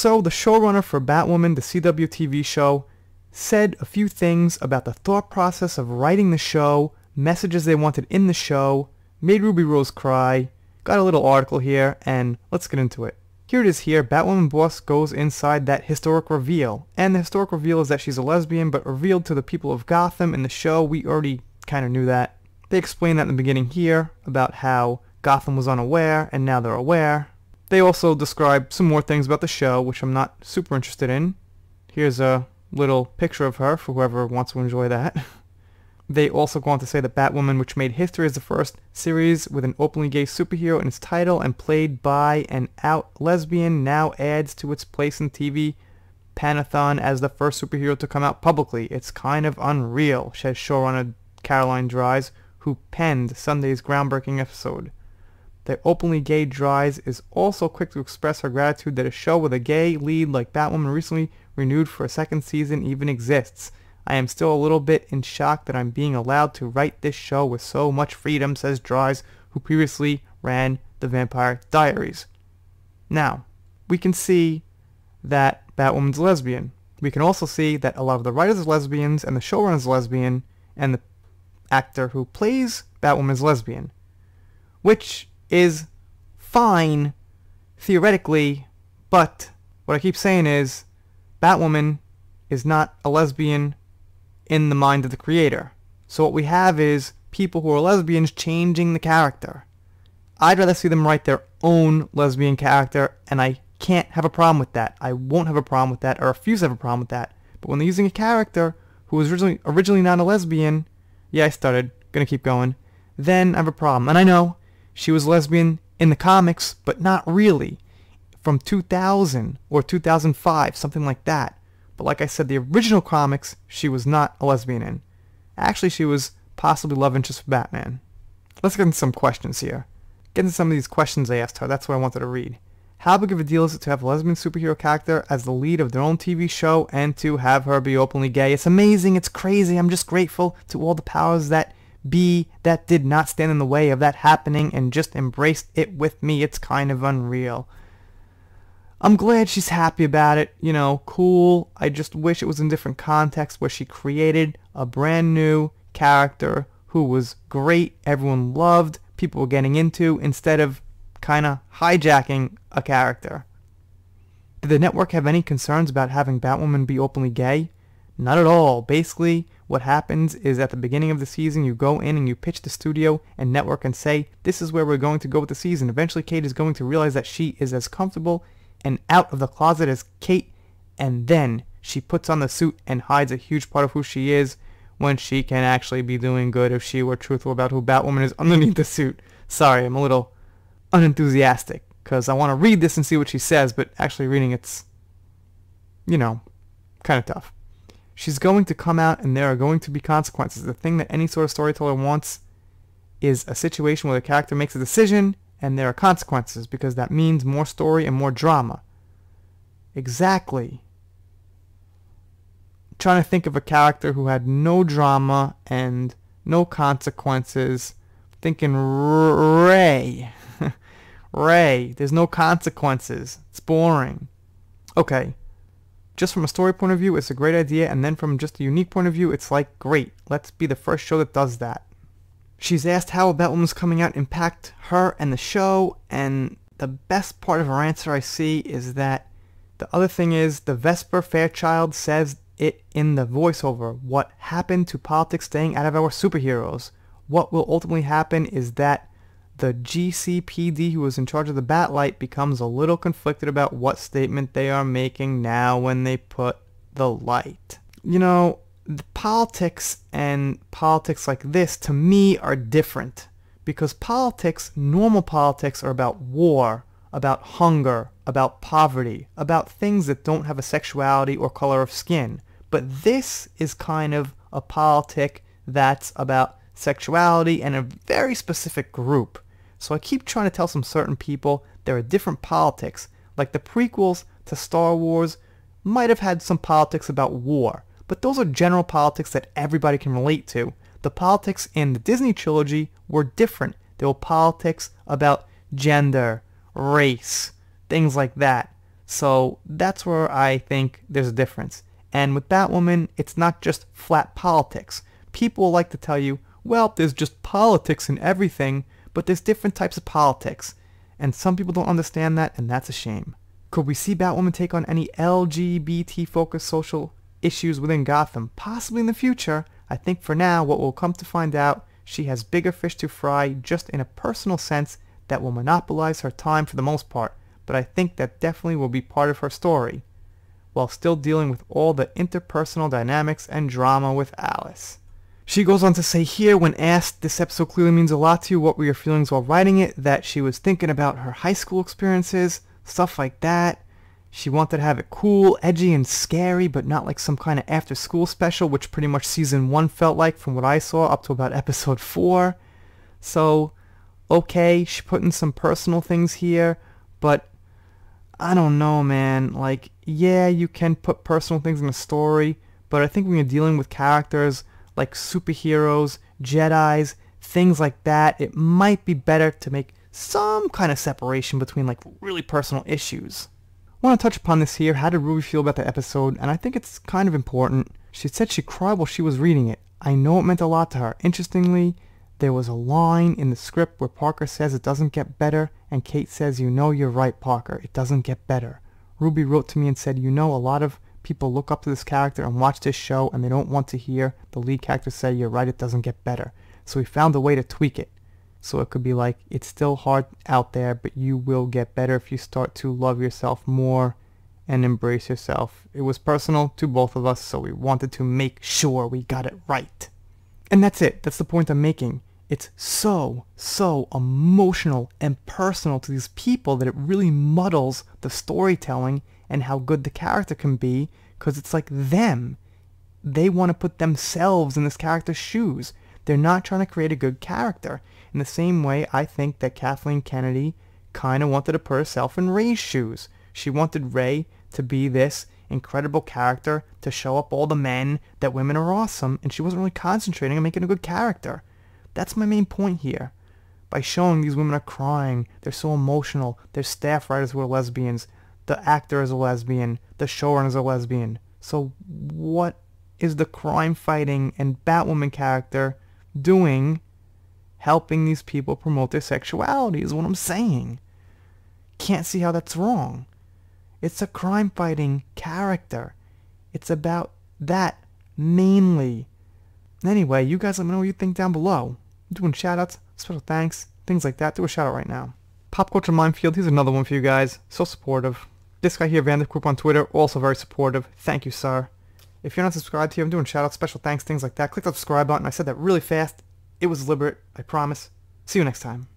So the showrunner for Batwoman, the CW TV show, said a few things about the thought process of writing the show, messages they wanted in the show, made Ruby Rose cry, got a little article here, and let's get into it. Here it is here, Batwoman boss goes inside that historic reveal, and the historic reveal is that she's a lesbian, but revealed to the people of Gotham in the show. We already kind of knew that. They explain that in the beginning here, about how Gotham was unaware, and now they're aware. They also describe some more things about the show, which I'm not super interested in. Here's a little picture of her for whoever wants to enjoy that. They also go on to say that Batwoman, which made history as the first series with an openly gay superhero in its title and played by an out lesbian, now adds to its place in TV pantheon as the first superhero to come out publicly. It's kind of unreal, says showrunner Caroline Dries, who penned Sunday's groundbreaking episode. The openly gay Dries is also quick to express her gratitude that a show with a gay lead like Batwoman recently renewed for a second season even exists. I am still a little bit in shock that I'm being allowed to write this show with so much freedom, says Dries, who previously ran The Vampire Diaries. Now, we can see that Batwoman's lesbian. We can also see that a lot of the writers are lesbians, and the showrunner is lesbian, and the actor who plays Batwoman is lesbian. Which is fine, theoretically, but what I keep saying is, Batwoman is not a lesbian in the mind of the creator. So what we have is people who are lesbians changing the character. I'd rather see them write their own lesbian character, and I can't have a problem with that. I won't have a problem with that, or refuse to have a problem with that. But when they're using a character who was originally not a lesbian, yeah, I started, gonna keep going, then I have a problem. And I know she was lesbian in the comics, but not really. From 2000 or 2005, something like that. But like I said, the original comics, she was not a lesbian in. Actually, she was possibly love interest for Batman. Let's get into some questions here. Get into some of these questions I asked her. That's what I wanted to read. How big of a deal is it to have a lesbian superhero character as the lead of their own TV show and to have her be openly gay? It's amazing. It's crazy. I'm just grateful to all the powers that be that did not stand in the way of that happening and just embraced it with me. It's kind of unreal. I'm glad she's happy about it, you know, cool. I just wish it was in different context where she created a brand new character who was great, everyone loved, people were getting into, instead of kind of hijacking a character. Did the network have any concerns about having Batwoman be openly gay? Not at all. Basically, what happens is at the beginning of the season, you go in and you pitch the studio and network and say, this is where we're going to go with the season. Eventually, Kate is going to realize that she is as comfortable and out of the closet as Kate, and then she puts on the suit and hides a huge part of who she is when she can actually be doing good if she were truthful about who Batwoman is underneath the suit. Sorry, I'm a little unenthusiastic because I want to read this and see what she says, but actually reading it's, you know, kind of tough. She's going to come out and there are going to be consequences. The thing that any sort of storyteller wants is a situation where the character makes a decision and there are consequences, because that means more story and more drama. Exactly. I'm trying to think of a character who had no drama and no consequences. Thinking Ray. Ray. There's no consequences. It's boring. Okay. Just from a story point of view, it's a great idea, and then from just a unique point of view, it's like, great. Let's be the first show that does that. She's asked how Batwoman's coming out impact her and the show, and the best part of her answer I see is that the other thing is the Vesper Fairchild says it in the voiceover. What happened to politics staying out of our superheroes? What will ultimately happen is that the GCPD who was in charge of the Batlight becomes a little conflicted about what statement they are making now when they put the light. You know, the politics and politics like this, to me, are different. Because politics, normal politics, are about war, about hunger, about poverty, about things that don't have a sexuality or color of skin. But this is kind of a politic that's about sexuality and a very specific group. So I keep trying to tell some certain people there are different politics. Like the prequels to Star Wars might have had some politics about war. But those are general politics that everybody can relate to. The politics in the Disney trilogy were different. There were politics about gender, race, things like that. So that's where I think there's a difference. And with Batwoman, it's not just flat politics. People like to tell you, well, there's just politics in everything, but there's different types of politics. And some people don't understand that, and that's a shame. Could we see Batwoman take on any LGBT-focused social issues within Gotham? Possibly in the future. I think for now, what we'll come to find out, she has bigger fish to fry just in a personal sense that will monopolize her time for the most part. But I think that definitely will be part of her story, while still dealing with all the interpersonal dynamics and drama with Alice. She goes on to say here, when asked, this episode clearly means a lot to you, what were your feelings while writing it, that she was thinking about her high school experiences, stuff like that. She wanted to have it cool, edgy, and scary, but not like some kind of after-school special, which pretty much season 1 felt like from what I saw up to about episode 4. So, okay, she put in some personal things here, but I don't know, man. Like, yeah, you can put personal things in a story, but I think when you're dealing with characters like superheroes, Jedis, things like that, it might be better to make some kind of separation between like really personal issues. I want to touch upon this here. How did Ruby feel about the episode? And I think it's kind of important. She said she cried while she was reading it. I know it meant a lot to her. Interestingly, there was a line in the script where Parker says it doesn't get better, and Kate says, you know, you're right, Parker, it doesn't get better. Ruby wrote to me and said, you know, a lot of people look up to this character and watch this show and they don't want to hear the lead character say, you're right, it doesn't get better. So we found a way to tweak it. So it could be like, it's still hard out there, but you will get better if you start to love yourself more and embrace yourself. It was personal to both of us, so we wanted to make sure we got it right. And that's it. That's the point I'm making. It's so emotional and personal to these people that it really muddles the storytelling and how good the character can be, because it's like them. They want to put themselves in this character's shoes. They're not trying to create a good character. In the same way, I think that Kathleen Kennedy kind of wanted to put herself in Ray's shoes. She wanted Ray to be this incredible character, to show up all the men that women are awesome, and she wasn't really concentrating on making a good character. That's my main point here. By showing these women are crying, they're so emotional, there's staff writers who are lesbians, the actor is a lesbian, the showrunner is a lesbian. So what is the crime-fighting and Batwoman character doing helping these people promote their sexuality is what I'm saying. Can't see how that's wrong. It's a crime-fighting character. It's about that mainly. Anyway, you guys let me know what you think down below. I'm doing shoutouts, special thanks, things like that. Do a shoutout right now. Pop Culture Minefield, here's another one for you guys. So supportive. This guy here, Vandercoop on Twitter, also very supportive. Thank you, sir. If you're not subscribed here, I'm doing shoutouts, special thanks, things like that. Click the subscribe button. I said that really fast. It was deliberate, I promise. See you next time.